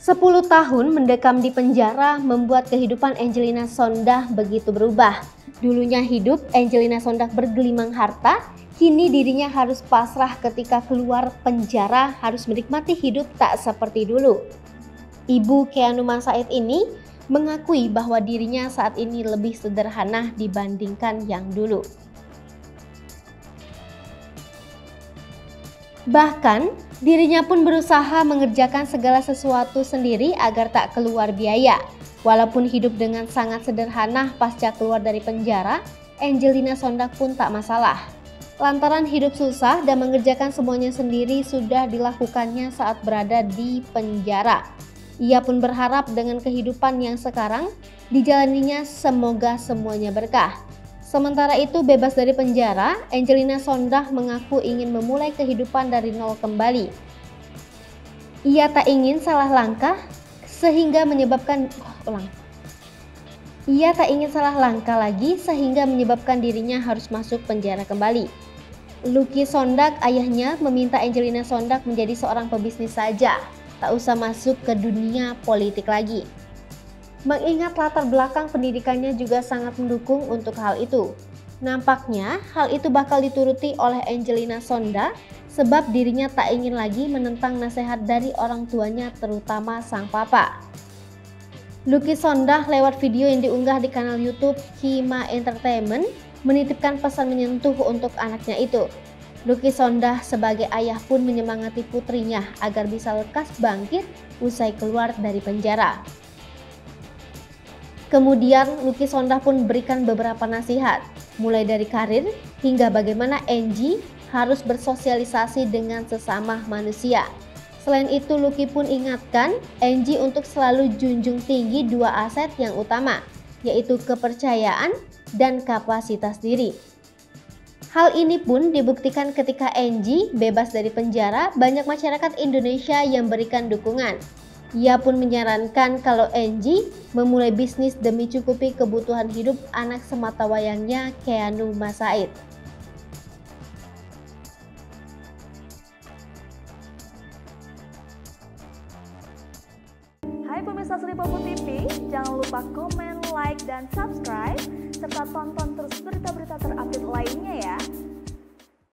10 tahun mendekam di penjara membuat kehidupan Angelina Sondah begitu berubah. Dulunya hidup Angelina Sondah bergelimang harta, kini dirinya harus pasrah ketika keluar penjara, harus menikmati hidup tak seperti dulu. Ibu Keanu Masaid ini mengakui bahwa dirinya saat ini lebih sederhana dibandingkan yang dulu. Bahkan, dirinya pun berusaha mengerjakan segala sesuatu sendiri agar tak keluar biaya. Walaupun hidup dengan sangat sederhana pasca keluar dari penjara, Angelina Sondah pun tak masalah. Lantaran hidup susah dan mengerjakan semuanya sendiri sudah dilakukannya saat berada di penjara. Ia pun berharap dengan kehidupan yang sekarang dijalaninya semoga semuanya berkah. Sementara itu, bebas dari penjara, Angelina Sondah mengaku ingin memulai kehidupan dari nol kembali. Ia tak ingin salah langkah sehingga menyebabkan lagi sehingga menyebabkan dirinya harus masuk penjara kembali. Lucky Sondag, ayahnya, meminta Angelina Sondag menjadi seorang pebisnis saja, tak usah masuk ke dunia politik lagi. Mengingat latar belakang pendidikannya juga sangat mendukung untuk hal itu. Nampaknya hal itu bakal dituruti oleh Angelina Sondah sebab dirinya tak ingin lagi menentang nasihat dari orang tuanya, terutama sang papa. Lucky Sondah lewat video yang diunggah di kanal YouTube Hima Entertainment menitipkan pesan menyentuh untuk anaknya itu. Lucky Sondah sebagai ayah pun menyemangati putrinya agar bisa lekas bangkit usai keluar dari penjara. Kemudian Lucky Sondah pun berikan beberapa nasihat, mulai dari karir hingga bagaimana Angie harus bersosialisasi dengan sesama manusia. Selain itu, Lucky pun ingatkan Angie untuk selalu junjung tinggi dua aset yang utama, yaitu kepercayaan dan kapasitas diri. Hal ini pun dibuktikan ketika Angie bebas dari penjara, banyak masyarakat Indonesia yang berikan dukungan. Ia pun menyarankan kalau Angie memulai bisnis demi cukupi kebutuhan hidup anak sematawayangnya Keanu Masaid. Hai pemirsa Sri Popo TV, jangan lupa komen, like, dan subscribe, serta tonton terus berita-berita terupdate